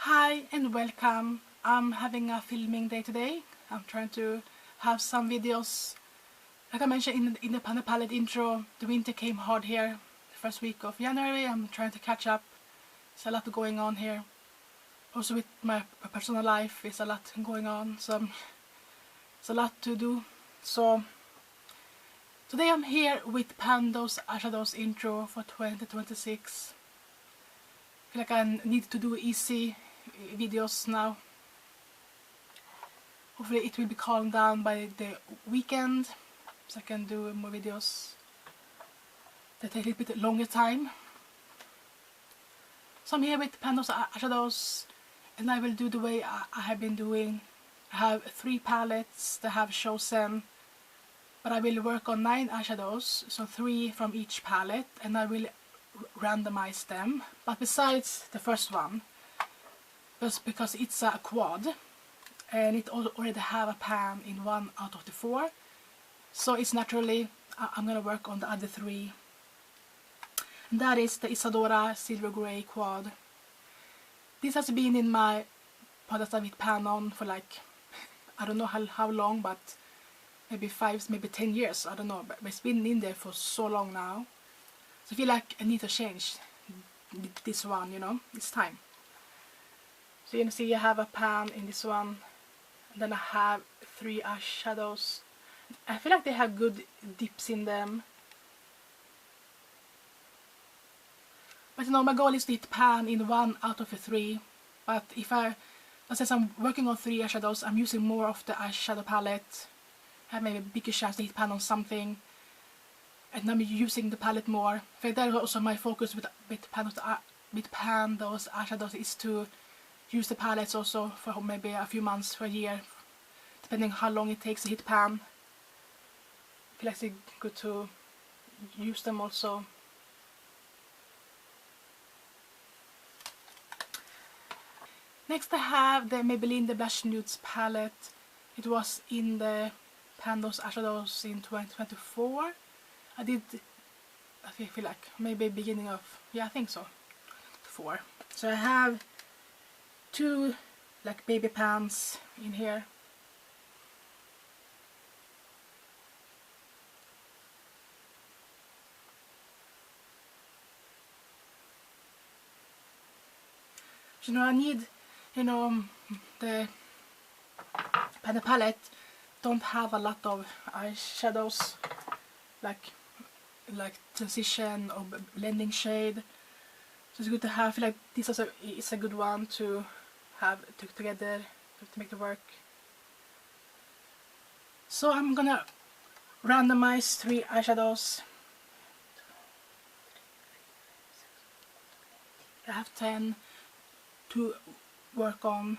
Hi and welcome. I'm having a filming day today. I'm trying to have some videos. Like I mentioned in the Panda Palette intro, the winter came hard here. The first week of January, I'm trying to catch up. There's a lot going on here. Also with my personal life, there's a lot going on. So it's a lot to do. So today I'm here with Pando's Eyeshadows intro for 2026. I feel like I need to do easy videos now. Hopefully it will be calmed down by the weekend, so I can do more videos that take a little bit longer time. So I'm here with Pando's Eyeshadows, and I will do the way I have been doing. I have 3 palettes that I have chosen, but I will work on 9 eyeshadows, so 3 from each palette, and I will randomize them. But besides the first one, just because it's a quad, and it already have a pan in 1 out of the 4, so it's naturally I'm gonna work on the other 3, and that is the Isadora Silver Grey quad. This has been in my palette with pan on for like, I don't know how long, but maybe 5, maybe 10 years, I don't know, but it's been in there for so long now. So I feel like I need to change this one, you know, it's time. So you can see I have a pan in this one, and then I have 3 eyeshadows. I feel like they have good dips in them. But you know, my goal is to hit pan in 1 out of the 3. But since I'm working on 3 eyeshadows, I'm using more of the eyeshadow palette. I have maybe a bigger chance to hit pan on something. And I'm using the palette more. In fact, that is also my focus with Pando's eyeshadows, is to use the palettes also for maybe a few months, for a year, depending how long it takes to hit pan. I feel like it's good to use them also. Next I have the Maybelline The Blush Nudes palette. It was in the Pando's Eyeshadows in 2024. I feel like maybe beginning of, yeah, I think so, 4. So I have 2 like baby pans in here. You know, I need, you know, the Panda palette don't have a lot of eyeshadows, like transition or blending shade. So it's good to have. I feel like this also is a good one to have together to make it work. So I'm gonna randomize 3 eyeshadows. I have 10 to work on.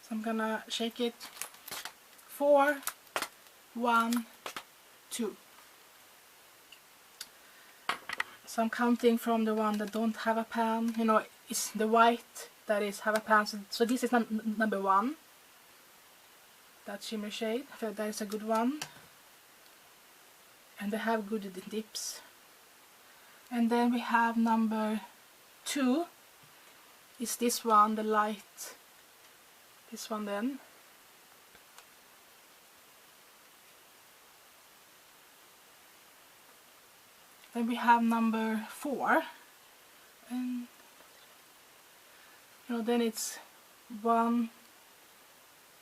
So I'm gonna shake it. 4, 1, 2. So I'm counting from the one that don't have a pan. You know, it's the white that is have a pan. So this is number 1. That shimmer shade. I feel that is a good one. And they have good dips. And then we have number 2. Is this one, the light. This one then. Then we have number 4, and you know, then it's 1,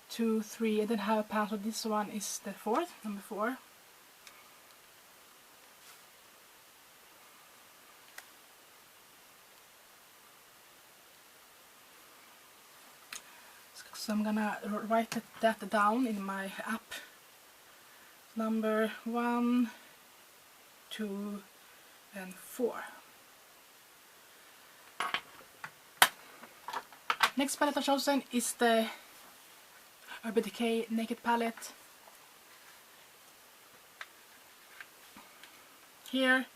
2, 3, and then have a pan. So this one is the 4th, number 4. So I'm gonna write that down in my app. Number 1, 2, and 4. Next palette I've chosen is the Urban Decay Naked palette. Here,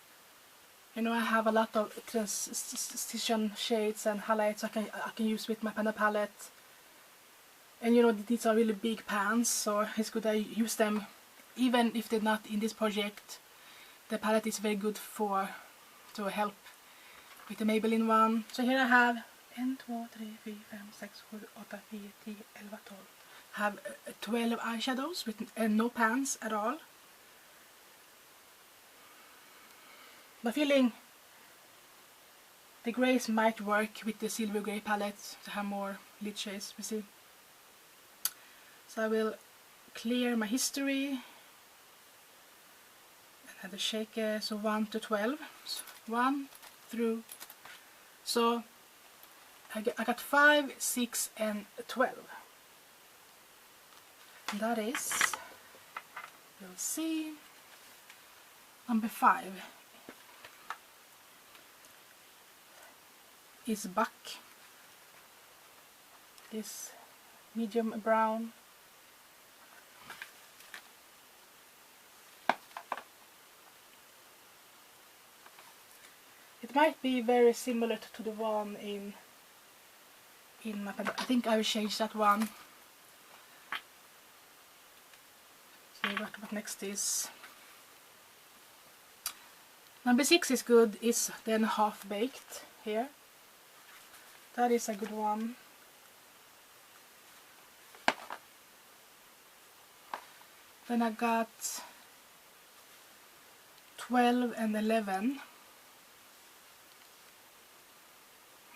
you know, I have a lot of transition shades and highlights I can use with my Panda palette. And you know, these are really big pans, so it's good I use them even if they're not in this project. The palette is very good to help with the Maybelline one. So here I have 1, 2, 3, 4, 5, 6, 7, 8, 9, 10, 11, 12. I have 12 eyeshadows with no pans at all. My feeling the greys might work with the silver grey palette to have more lid shades, we see. So I will clear my history and have the shaker, so 1 to 12. So 1 through, so I got 5, 6 and 12. And that is, we'll see, number 5 is Buck. This medium brown. It might be very similar to the one in my pen. I think I will change that one. See what next is. Number 6 is good. It's then half baked here. That is a good one. Then I got 12 and 11.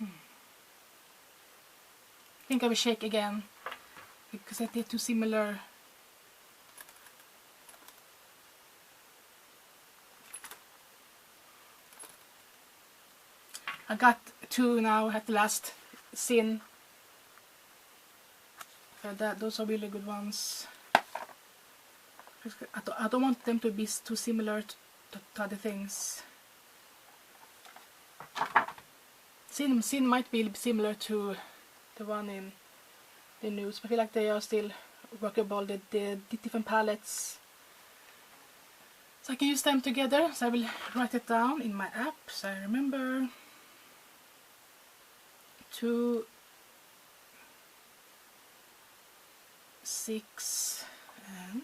I think I will shake again because they're too similar. I got 2 now at the last sin. Those are really good ones. I don't want them to be too similar to other things. Sin might be similar to the one in the news, but I feel like they are still workable, the different palettes. So I can use them together, so I will write it down in my app so I remember. 2, 6 and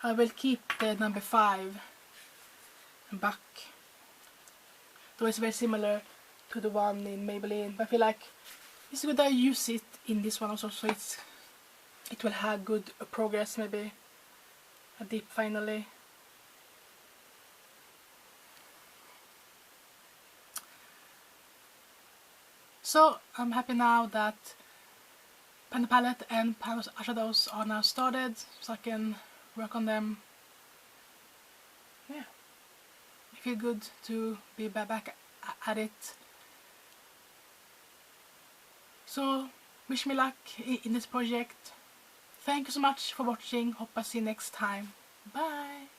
I will keep the number 5 back. Though it's very similar to the one in Maybelline, but I feel like it's good I use it in this one also, so it will have good progress, maybe a dip finally. So I'm happy now that Pan palette and pan eyeshadows are now started, so I can work on them. Yeah, I feel good to be back at it. So wish me luck in this project. Thank you so much for watching. Hope I see you next time. Bye!